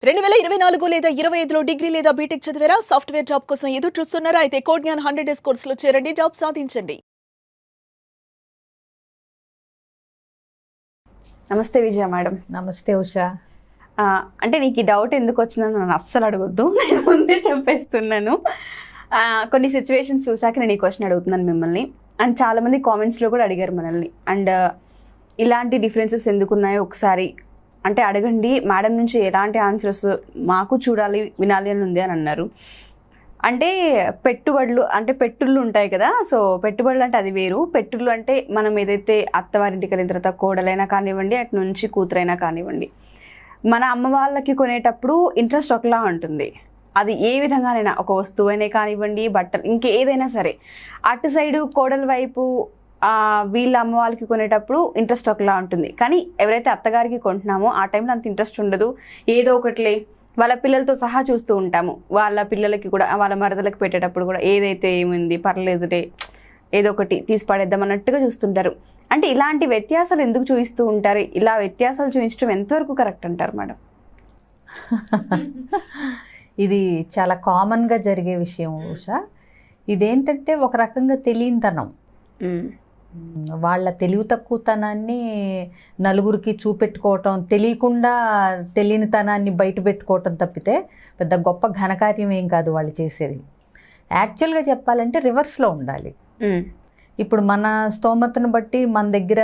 2024 లేదా 25లో డిగ్రీ లేదా బీటెక్ చదివారా? సాఫ్ట్‌వేర్ జాబ్ కోసం ఎదురు చూస్తున్నారా? అయితే కోడ్ జ్ఞాన్ 100 డేస్ కోర్సులో చేరండి. జాబ్ సాధించండి. నమస్తే విజయ మేడం. నమస్తే ఉషా. అంటే నీకు ఈ డౌట్ ఎందుకు వచ్చిందని నన్ను అస్సలు అడగొద్దు, నేను ముందే చెప్పేస్తున్నాను. కొన్ని సిచ్యువేషన్స్ చూసాక నేను ఈ క్వశ్చన్ అడుగుతున్నాను మిమ్మల్ని. అండ్ చాలామంది కామెంట్స్లో కూడా అడిగారు మనల్ని. అండ్ ఇలాంటి డిఫరెన్సెస్ ఎందుకు ఉన్నాయో ఒకసారి అంటే అడగండి మేడం నుంచి, ఎలాంటి ఆన్సర్స్ మాకు చూడాలి వినాలి అని ఉంది అని అన్నారు. అంటే పెట్టుళ్ళు ఉంటాయి కదా. సో పెట్టుబడులు అంటే అది వేరు. పెట్టుళ్ళు అంటే మనం ఏదైతే అత్తవారింటికి వెళ్ళిన తర్వాత కోడలైనా కానివ్వండి, అటు నుంచి కూతురైనా కానివ్వండి, మన అమ్మ వాళ్ళకి కొనేటప్పుడు ఇంట్రెస్ట్ ఒకలా ఉంటుంది. అది ఏ విధంగానైనా, ఒక వస్తువైనా కానివ్వండి, బట్టలు, ఇంకేదైనా సరే. అటు సైడు కోడల వైపు వీళ్ళ అమ్మ వాళ్ళకి కొనేటప్పుడు ఇంట్రెస్ట్ ఒకలా ఉంటుంది. కానీ ఎవరైతే అత్తగారికి కొంటున్నామో ఆ టైంలో అంత ఇంట్రెస్ట్ ఉండదు. ఏదో ఒకటిలే, వాళ్ళ పిల్లలతో సహా చూస్తూ ఉంటాము. వాళ్ళ పిల్లలకి కూడా, వాళ్ళ మరదలకి పెట్టేటప్పుడు కూడా ఏదైతే ఏమైంది పర్లేదులే, ఏదో ఒకటి తీసి పడేద్దాం అన్నట్టుగా చూస్తుంటారు. అంటే ఇలాంటి వ్యత్యాసాలు ఎందుకు చూపిస్తూ ఉంటారు? ఇలా వ్యత్యాసాలు చూపించడం ఎంతవరకు కరెక్ట్ అంటారు మేడం? ఇది చాలా కామన్గా జరిగే విషయం ఉషా. ఇదేంటంటే ఒక రకంగా తెలియనితనం. వాళ్ళ తెలివి తక్కువతనాన్ని నలుగురికి చూపెట్టుకోవటం, తెలియకుండా తెలియనితనాన్ని బయట పెట్టుకోవటం తప్పితే పెద్ద గొప్ప ఘనకార్యం ఏం కాదు వాళ్ళు చేసేది. యాక్చువల్గా చెప్పాలంటే రివర్స్లో ఉండాలి. ఇప్పుడు మన స్తోమతను బట్టి, మన దగ్గర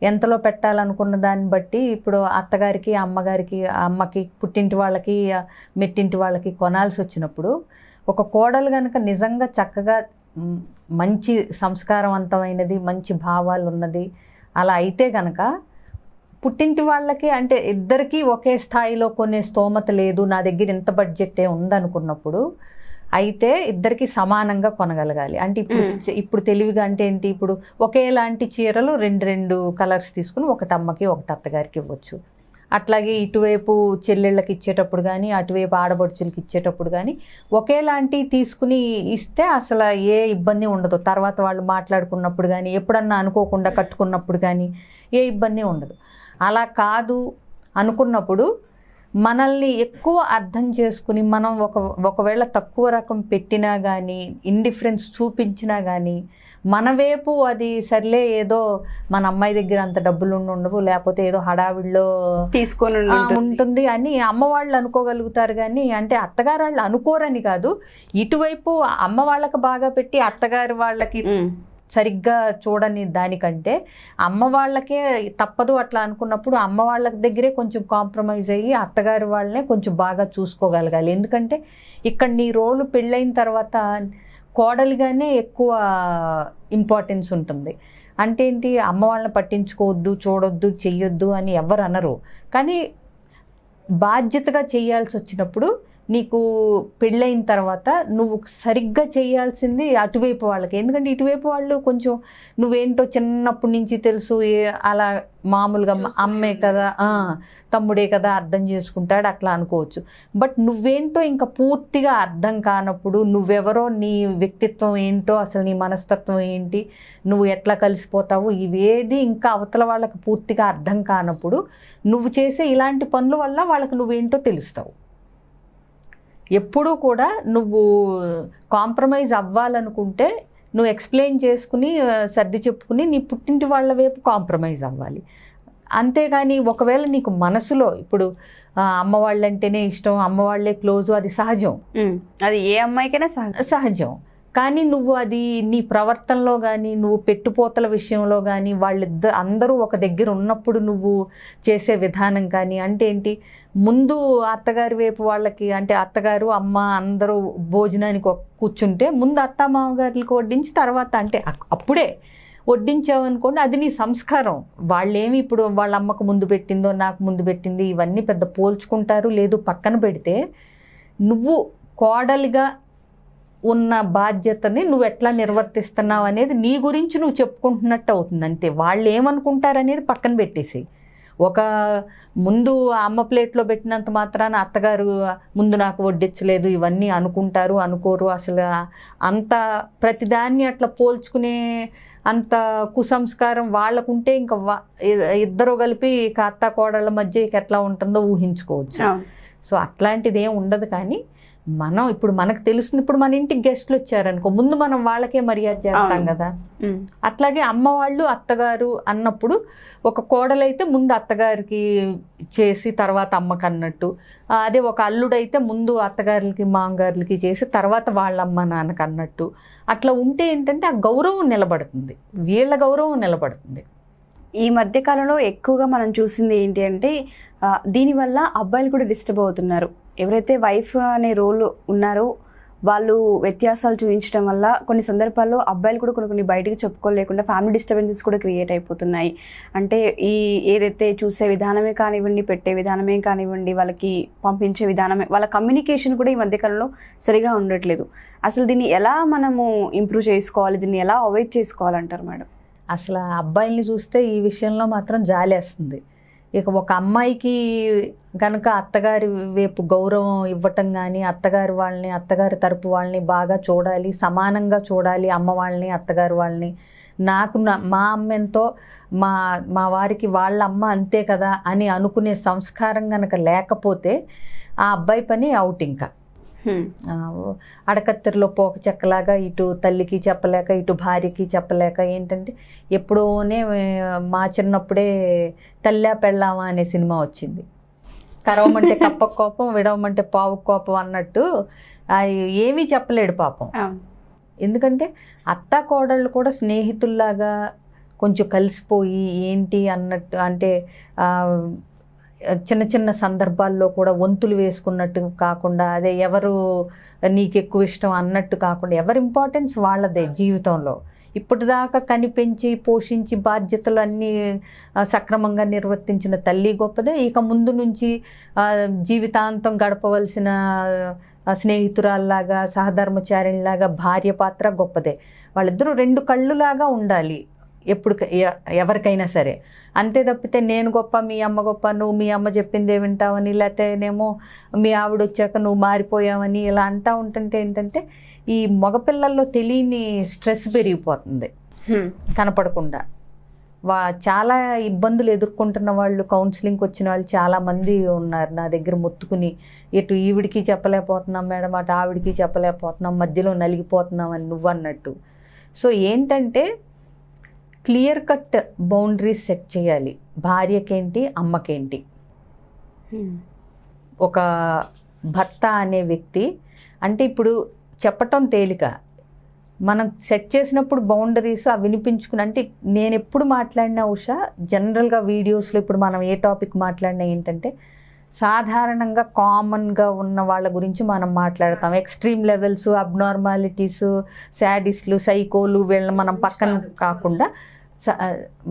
ఎంతలో పెట్టాలనుకున్న దాన్ని బట్టి, ఇప్పుడు అత్తగారికి, అమ్మగారికి, అమ్మకి, పుట్టింటి వాళ్ళకి, మెట్టింటి వాళ్ళకి కొనాల్సి వచ్చినప్పుడు, ఒక కోడలు కనుక నిజంగా చక్కగా మంచి సంస్కారవంతమైనది, మంచి భావాలు ఉన్నది అలా అయితే కనుక, పుట్టింటి వాళ్ళకి అంటే ఇద్దరికీ ఒకే స్థాయిలో కొనే స్తోమత లేదు, నా దగ్గర ఇంత బడ్జెటే ఉందనుకున్నప్పుడు అయితే ఇద్దరికి సమానంగా కొనగలగాలి. అంటే ఇప్పుడు తెలివిగా అంటే ఏంటి, ఇప్పుడు ఒకేలాంటి చీరలు రెండు కలర్స్ తీసుకుని ఒకటి అమ్మకి ఒకటి అత్తగారికి ఇవ్వచ్చు. అట్లాగే ఇటువైపు చెల్లెళ్ళకి ఇచ్చేటప్పుడు కానీ, అటువైపు ఆడబడుచులకి ఇచ్చేటప్పుడు కానీ ఒకేలాంటివి తీసుకుని ఇస్తే అసలు ఏ ఇబ్బంది ఉండదు. తర్వాత వాళ్ళు మాట్లాడుకున్నప్పుడు కానీ, ఎప్పుడన్నా అనుకోకుండా కట్టుకున్నప్పుడు కానీ ఏ ఇబ్బంది ఉండదు. అలా కాదు అనుకున్నప్పుడు మనల్ని ఎక్కువ అర్థం చేసుకుని, మనం ఒకవేళ తక్కువ రకం పెట్టినా కానీ, ఇండిఫరెన్స్ చూపించినా కానీ, మన వైపు అది సర్లే, ఏదో మన అమ్మాయి దగ్గర అంత డబ్బులు ఉండవు, లేకపోతే ఏదో హడావిడిలో తీసుకొని ఉంటుంది అని అమ్మ వాళ్ళు అనుకోగలుగుతారు. కానీ అంటే అత్తగారు వాళ్ళు అనుకోరని కాదు, ఇటువైపు అమ్మ వాళ్ళకి బాగా పెట్టి అత్తగారి వాళ్ళకి సరిగ్గా చూడని దానికంటే అమ్మ వాళ్ళకే తప్పదు అట్లా అనుకున్నప్పుడు అమ్మ వాళ్ళ దగ్గరే కొంచెం కాంప్రమైజ్ అయ్యి అత్తగారి వాళ్ళనే కొంచెం బాగా చూసుకోగలగాలి. ఎందుకంటే ఇక్కడ నీ రోలు పెళ్ళైన తర్వాత కోడలిగానే ఎక్కువ ఇంపార్టెన్స్ ఉంటుంది. అంటే ఏంటి, అమ్మ వాళ్ళని పట్టించుకోవద్దు, చూడొద్దు, చెయ్యొద్దు అని ఎవరు అనరు. కానీ బాధ్యతగా చేయాల్సి వచ్చినప్పుడు నీకు పెళ్ళైన తర్వాత నువ్వు సరిగ్గా చేయాల్సింది అటువైపు వాళ్ళకి. ఎందుకంటే ఇటువైపు వాళ్ళు కొంచెం నువ్వేంటో చిన్నప్పటి నుంచి తెలుసు, అలా మామూలుగా అమ్మే కదా, తమ్ముడే కదా, అర్థం చేసుకుంటాడు అట్లా అనుకోవచ్చు. బట్ నువ్వేంటో ఇంకా పూర్తిగా అర్థం కానప్పుడు, నువ్వెవరో, నీ వ్యక్తిత్వం ఏంటో, అసలు నీ మనస్తత్వం ఏంటి, నువ్వు ఎట్లా కలిసిపోతావు, ఇవేది ఇంకా అవతల వాళ్ళకి పూర్తిగా అర్థం కానప్పుడు నువ్వు చేసే ఇలాంటి పనుల వల్ల వాళ్ళకి నువ్వేంటో తెలుస్తావు. ఎప్పుడూ కూడా నువ్వు కాంప్రమైజ్ అవ్వాలనుకుంటే నువ్వు ఎక్స్ప్లెయిన్ చేసుకుని, సర్ది చెప్పుకుని నీ పుట్టింటి వాళ్ళ వైపు కాంప్రమైజ్ అవ్వాలి. అంతేగాని ఒకవేళ నీకు మనసులో ఇప్పుడు అమ్మ వాళ్ళంటేనే ఇష్టం, అమ్మ వాళ్ళే క్లోజు, అది సహజం, అది ఏ అమ్మాయికైనా సహజం. కానీ నువ్వు అది నీ ప్రవర్తనలో కానీ, నువ్వు పెట్టుపోతల విషయంలో కానీ, అందరూ ఒక దగ్గర ఉన్నప్పుడు నువ్వు చేసే విధానం కానీ, అంటే ఏంటి, ముందు అత్తగారి వైపు వాళ్ళకి, అంటే అత్తగారు అమ్మ అందరూ భోజనానికి కూర్చుంటే ముందు అత్త మామగారులకు వడ్డించి తర్వాత, అంటే అప్పుడే వడ్డించావనుకోండి, అది నీ సంస్కారం. వాళ్ళేమి ఇప్పుడు వాళ్ళ అమ్మకు ముందు పెట్టిందో నాకు ముందు పెట్టింది ఇవన్నీ పెద్ద పోల్చుకుంటారు. లేదు పక్కన పెడితే నువ్వు కోడలిగా ఉన్న బాధ్యతని నువ్వు ఎట్లా నిర్వర్తిస్తున్నావు అనేది నీ గురించి నువ్వు చెప్పుకుంటున్నట్టు అవుతుంది. అంతే. వాళ్ళు ఏమనుకుంటారనేది పక్కన పెట్టేసి, ఒక ముందు అమ్మ ప్లేట్లో పెట్టినంత మాత్రాన అత్తగారు ముందు నాకు వడ్డించలేదు ఇవన్నీ అనుకుంటారు, అనుకోరు. అసలు అంత ప్రతిదాన్ని అట్లా పోల్చుకునే అంత కుసంస్కారం వాళ్ళకుంటే ఇంకా ఇద్దరు కలిపి ఇక అత్త కోడళ్ళ మధ్య ఇక ఎట్లా ఉంటుందో ఊహించుకోవచ్చు. సో అట్లాంటిది ఏం ఉండదు. కానీ మనం ఇప్పుడు మనకు తెలుస్తుంది, ఇప్పుడు మన ఇంటికి గెస్ట్లు వచ్చారనుకో ముందు మనం వాళ్ళకే మర్యాద చేస్తాం కదా. అట్లాగే అమ్మ వాళ్ళు అత్తగారు అన్నప్పుడు ఒక కోడలైతే ముందు అత్తగారికి చేసి తర్వాత అమ్మకి అన్నట్టు, అదే ఒక అల్లుడైతే ముందు అత్తగారులకి మామగారులకి చేసి తర్వాత వాళ్ళ అమ్మ నాన్నకి అన్నట్టు. అట్లా ఉంటే ఏంటంటే ఆ గౌరవం నిలబడుతుంది, వీళ్ళ గౌరవం నిలబడుతుంది. ఈ మధ్యకాలంలో ఎక్కువగా మనం చూసింది ఏంటి అంటే దీనివల్ల అబ్బాయిలు కూడా డిస్టర్బ్ అవుతున్నారు. ఎవరైతే వైఫ్ అనే రోల్ ఉన్నారో వాళ్ళు వ్యత్యాసాలు చూపించడం వల్ల కొన్ని సందర్భాల్లో అబ్బాయిలు కూడా కొన్ని బయటికి చెప్పుకోలేకుండా ఫ్యామిలీ డిస్టర్బెన్సెస్ కూడా క్రియేట్ అయిపోతున్నాయి. అంటే ఈ ఏదైతే చూసే విధానమే కానివ్వండి, పెట్టే విధానమే కానివ్వండి, వాళ్ళకి పంపించే విధానమే, వాళ్ళ కమ్యూనికేషన్ కూడా ఈ మధ్యకాలంలో సరిగా ఉండట్లేదు. అసలు దీన్ని ఎలా మనము ఇంప్రూవ్ చేసుకోవాలి, దీన్ని ఎలా అవాయిడ్ చేసుకోవాలంటారు మేడం? అసలు అబ్బాయిల్ని చూస్తే ఈ విషయంలో మాత్రం జాలేస్తుంది. ఇక ఒక అమ్మాయికి కనుక అత్తగారి వైపు గౌరవం ఇవ్వటం కానీ, అత్తగారి తరపు వాళ్ళని బాగా చూడాలి, సమానంగా చూడాలి, అమ్మ వాళ్ళని అత్తగారి వాళ్ళని, మా అమ్మ ఎంతో మా వారికి వాళ్ళ అమ్మ అంతే కదా అని అనుకునే సంస్కారం కనుక లేకపోతే ఆ అబ్బాయి పని అవుట్. ఇంకా అడకత్తెరలో పోక చెక్కలాగా ఇటు తల్లికి చెప్పలేక ఇటు భార్యకి చెప్పలేక ఏంటంటే ఎప్పుడోనే మా చిన్నప్పుడే తల్లా పెళ్ళామా అనే సినిమా వచ్చింది. కరవమంటే కప్ప కోపం, విడవమంటే పావు కోపం అన్నట్టు ఏమీ చెప్పలేడు పాపం. ఎందుకంటే అత్త కోడళ్ళు కూడా స్నేహితుల్లాగా కొంచెం కలిసిపోయి ఏంటి అన్నట్టు, అంటే చిన్న చిన్న సందర్భాల్లో కూడా వంతులు వేసుకున్నట్టు కాకుండా, అదే ఎవరు నీకు ఎక్కువ ఇష్టం అన్నట్టు కాకుండా ఎవరి ఇంపార్టెన్స్ వాళ్ళదే జీవితంలో. ఇప్పటిదాకా కనిపెంచి పోషించి బాధ్యతలు అన్నీ సక్రమంగా నిర్వర్తించిన తల్లి గొప్పదే, ఇక ముందు నుంచి జీవితాంతం గడపవలసిన స్నేహితురాల్లాగా సహధర్మచారిలాగా భార్య పాత్ర గొప్పదే. వాళ్ళిద్దరూ రెండు కళ్ళులాగా ఉండాలి ఎప్పుడు ఎవరికైనా సరే. అంతే తప్పితే నేను గొప్ప మీ అమ్మ గొప్ప, నువ్వు మీ అమ్మ చెప్పిందే వింటావని, లేకపోతేనేమో మీ ఆవిడ వచ్చాక నువ్వు మారిపోయావని ఇలా అంటూ ఉంటుంటే ఏంటంటే ఈ మగపిల్లల్లో తెలియని స్ట్రెస్ పెరిగిపోతుంది కనపడకుండా. చాలా ఇబ్బందులు ఎదుర్కొంటున్న వాళ్ళు, కౌన్సిలింగ్కి వచ్చిన వాళ్ళు చాలామంది ఉన్నారు నా దగ్గర మొత్తుకుని, ఇటు ఈవిడికి చెప్పలేకపోతున్నాం మేడం, అటు ఆవిడికి చెప్పలేకపోతున్నాం, మధ్యలో నలిగిపోతున్నాం అని నువ్వు అన్నట్టు. సో ఏంటంటే క్లియర్ కట్ బౌండరీస్ సెట్ చేయాలి, భార్యకేంటి అమ్మకేంటి. ఒక భర్త అనే వ్యక్తి అంటే ఇప్పుడు చెప్పటం తేలిక, మనం సెట్ చేసినప్పుడు బౌండరీస్ అవి వినిపించుకుని, అంటే నేను ఎప్పుడు మాట్లాడినా ఉషా జనరల్గా వీడియోస్లో ఇప్పుడు మనం ఏ టాపిక్ మాట్లాడినా ఏంటంటే సాధారణంగా కామన్గా ఉన్న వాళ్ళ గురించి మనం మాట్లాడతాం. ఎక్స్ట్రీమ్ లెవెల్స్, అబ్నార్మాలిటీస్, శాడిస్టులు, సైకోలు వీళ్ళని మనం పక్కన కాకుండా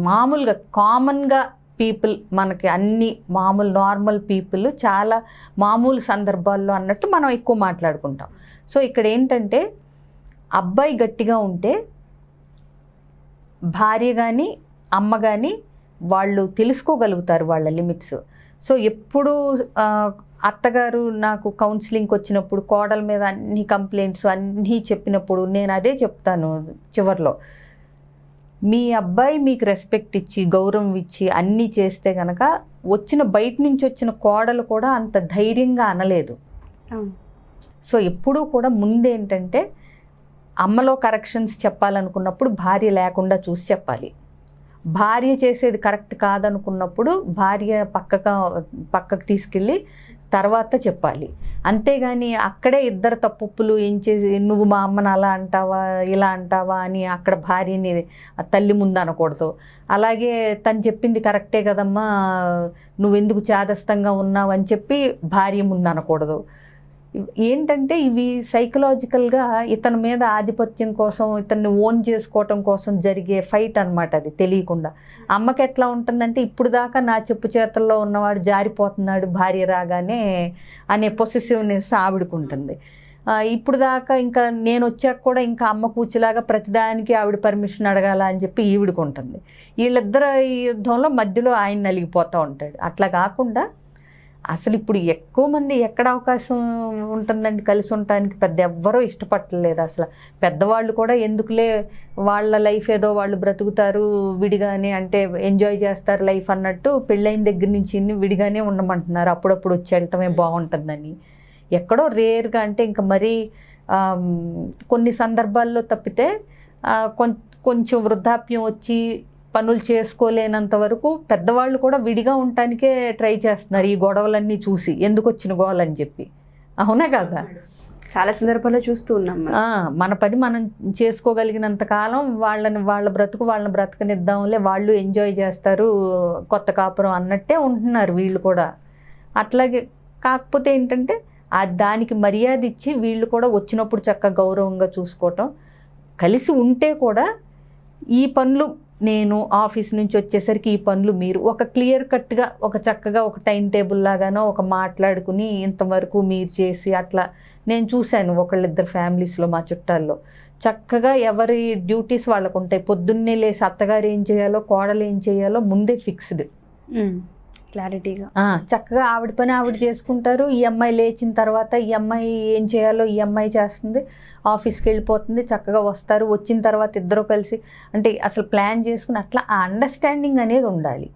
మామూలుగా కామన్గా పీపుల్, మనకి అన్ని మామూలు నార్మల్ పీపుల్ చాలా మామూలు సందర్భాల్లో అన్నట్టు మనం ఎక్కువ మాట్లాడుకుంటాం. సో ఇక్కడ ఏంటంటే అబ్బాయి గట్టిగా ఉంటే భార్య కానీ అమ్మ కానీ వాళ్ళు తెలుసుకోగలుగుతారు వాళ్ళ లిమిట్స్. సో ఎప్పుడు అత్తగారు నాకు కౌన్సిలింగ్కి వచ్చినప్పుడు కోడల మీద అన్ని కంప్లైంట్స్ అన్నీ చెప్పినప్పుడు నేను అదే చెప్తాను చివర్లో, మీ అబ్బాయి మీకు రెస్పెక్ట్ ఇచ్చి గౌరవం ఇచ్చి అన్నీ చేస్తే కనుక బయట నుంచి వచ్చిన కోడలు కూడా అంత ధైర్యంగా అనలేదు. సో ఎప్పుడూ కూడా ముందేంటంటే అమ్మలో కరెక్షన్స్ చెప్పాలనుకున్నప్పుడు భార్య లేకుండా చూసి చెప్పాలి. భార్య చేసేది కరెక్ట్ కాదనుకున్నప్పుడు భార్య పక్కకు తీసుకెళ్ళి తర్వాత చెప్పాలి. అంతేగాని అక్కడే ఇద్దరు తప్పులు ఏం చేసి నువ్వు మా అమ్మని అలా అంటావా ఇలా అంటావా అని అక్కడ భార్యని తల్లి ముందు అనకూడదు. అలాగే తను చెప్పింది కరెక్టే కదమ్మా నువ్వెందుకు చాదస్తంగా ఉన్నావు అని చెప్పి భార్య ముందు అనకూడదు. ఏంటంటే ఇవి సైకలాజికల్గా ఇతని మీద ఆధిపత్యం కోసం, ఇతన్ని ఓన్ చేసుకోవటం కోసం జరిగే ఫైట్ అనమాట. అది తెలియకుండా అమ్మకి ఎట్లా ఉంటుందంటే ఇప్పుడు దాకా నా చెప్పు చేతల్లో ఉన్నవాడు జారిపోతున్నాడు భార్య రాగానే అనే పొసెసివ్నెస్ ఆవిడకు ఉంటుంది. ఇప్పుడు దాకా ఇంకా నేను వచ్చాక కూడా ఇంకా అమ్మ కూర్చులాగా ప్రతిదానికి ఆవిడ పర్మిషన్ అడగాల అని చెప్పి ఈవిడికి ఉంటుంది. వీళ్ళిద్దరు ఈ యుద్ధంలో మధ్యలో ఆయన నలిగిపోతూ ఉంటాడు. అట్లా కాకుండా అసలు ఇప్పుడు ఎక్కువ మంది ఎక్కడ అవకాశం ఉంటుందండి కలిసి ఉండటానికి, పెద్ద ఎవ్వరూ ఇష్టపడలేదు అసలు. పెద్దవాళ్ళు కూడా ఎందుకులే వాళ్ళ లైఫ్ ఏదో వాళ్ళు బ్రతుకుతారు విడిగానే, అంటే ఎంజాయ్ చేస్తారు లైఫ్ అన్నట్టు పెళ్ళైన దగ్గర నుంచి విడిగానే ఉండమంటున్నారు, అప్పుడప్పుడు వచ్చి వెళ్ళటమే బాగుంటుందని. ఎక్కడో రేర్గా, అంటే ఇంకా మరీ కొన్ని సందర్భాల్లో తప్పితే కొంచెం వృద్ధాప్యం వచ్చి పనులు చేసుకోలేనంత వరకు పెద్దవాళ్ళు కూడా విడిగా ఉండటానికే ట్రై చేస్తున్నారు ఈ గొడవలన్నీ చూసి, ఎందుకు వచ్చిన గొడవలు అని చెప్పి. అవునా కదా? చాలా సందర్భాల్లో చూస్తూ ఉన్నాం. మన పని మనం చేసుకోగలిగినంత కాలం వాళ్ళ బ్రతుకు వాళ్ళని బ్రతకనిద్దాంలే, వాళ్ళు ఎంజాయ్ చేస్తారు కొత్త కాపురం అన్నట్టే ఉంటున్నారు వీళ్ళు కూడా. అట్లాగే కాకపోతే ఏంటంటే దానికి మర్యాద ఇచ్చి వీళ్ళు కూడా వచ్చినప్పుడు చక్కగా గౌరవంగా చూసుకోవటం, కలిసి ఉంటే కూడా ఈ పనులు నేను ఆఫీస్ నుంచి వచ్చేసరికి ఈ పనులు మీరు ఒక క్లియర్ కట్గా ఒక చక్కగా ఒక టైం టేబుల్ లాగానో ఒక మాట్లాడుకుని ఇంతవరకు మీరు చేసి అట్లా నేను చూశాను ఒకళ్ళిద్దరు ఫ్యామిలీస్లో మా చుట్టాల్లో. చక్కగా ఎవరి డ్యూటీస్ వాళ్ళకు ఉంటాయి. పొద్దున్నే లేసి అత్తగారు ఏం చేయాలో కోడలు ఏం చేయాలో ముందే ఫిక్స్డ్, క్లారిటీగా చక్కగా ఆవిడ పని ఆవిడ చేసుకుంటారు. ఈ అమ్మాయి లేచిన తర్వాత ఈ అమ్మాయి ఏం చేయాలో ఈ అమ్మాయి చేస్తుంది, ఆఫీస్కి వెళ్ళిపోతుంది, చక్కగా వస్తారు, వచ్చిన తర్వాత ఇద్దరు కలిసి అంటే అసలు ప్లాన్ చేసుకుని అట్లా ఆ అండర్స్టాండింగ్ అనేది ఉండాలి.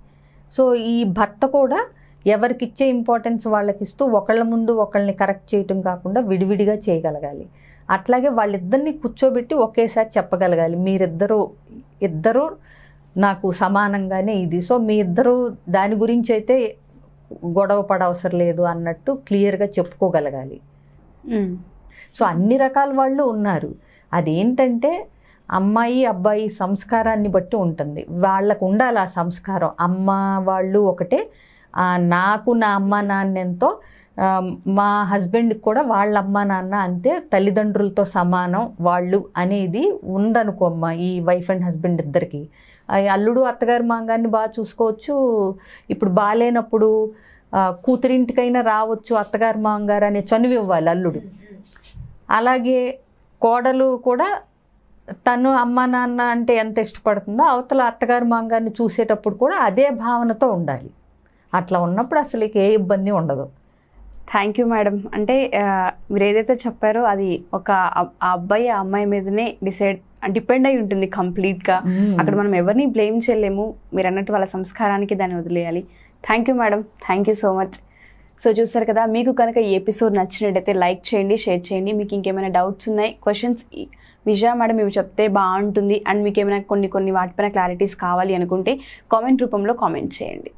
సో ఈ భర్త కూడా ఎవరికి ఇచ్చే ఇంపార్టెన్స్ వాళ్ళకి ఇస్తూ ఒకళ్ళ ముందు ఒకళ్ళని కరెక్ట్ చేయటం కాకుండా విడివిడిగా చేయగలగాలి. అట్లాగే వాళ్ళిద్దరిని కూర్చోబెట్టి ఒకేసారి చెప్పగలగాలి, ఇద్దరు నాకు సమానంగానే ఇది, సో మీ ఇద్దరు దాని గురించి అయితే గొడవ పడవసరం లేదు అన్నట్టు క్లియర్గా చెప్పుకోగలగాలి. సో అన్ని రకాల వాళ్ళు ఉన్నారు. అదేంటంటే అమ్మాయి అబ్బాయి సంస్కారాన్ని బట్టి ఉంటుంది, వాళ్ళకు ఉండాలి ఆ సంస్కారం. అమ్మ వాళ్ళు ఒకటే, నాకు నా అమ్మ నాన్న ఎంతో, మా హస్బెండ్కి కూడా వాళ్ళ అమ్మ నాన్న అంతే, తల్లిదండ్రులతో సమానం వాళ్ళు అనేది ఉందనుకోమ్మా ఈ వైఫ్ అండ్ హస్బెండ్ ఇద్దరికి. అల్లుడు అత్తగారి మాంగాన్ని బాగా చూసుకోవచ్చు, ఇప్పుడు బాగాలేనప్పుడు కూతురింటికైనా రావచ్చు అత్తగారి మాంగారు అనే చనువు ఇవ్వాలి అల్లుడు. అలాగే కోడలు కూడా తను అమ్మ నాన్న అంటే ఎంత ఇష్టపడుతుందో అవతల అత్తగారి మాంగారిని చూసేటప్పుడు కూడా అదే భావనతో ఉండాలి. అట్లా ఉన్నప్పుడు అసలు ఏ ఇబ్బంది ఉండదు. Thank you madam. అంటే మీరు ఏదైతే చెప్పారో అది ఒక ఆ అబ్బాయి ఆ అమ్మాయి మీదనే డిపెండ్ అయి ఉంటుంది కంప్లీట్గా. అక్కడ మనం ఎవరిని బ్లేమ్ చేయలేము, మీరు అన్నట్టు వాళ్ళ సంస్కారానికి దాన్ని వదిలేయాలి. Thank you madam, thank you so much. So చూస్తారు కదా, మీకు కనుక ఈ ఎపిసోడ్ నచ్చినట్టయితే లైక్ చేయండి, షేర్ చేయండి. మీకు ఇంకేమైనా డౌట్స్ ఉన్నాయి, క్వశ్చన్స్ విజయ మేడం ఇవి చెప్తే బాగుంటుంది అండ్ మీకు ఏమైనా కొన్ని వాటిపైన క్లారిటీస్ కావాలి అనుకుంటే కామెంట్ రూపంలో కామెంట్ చేయండి.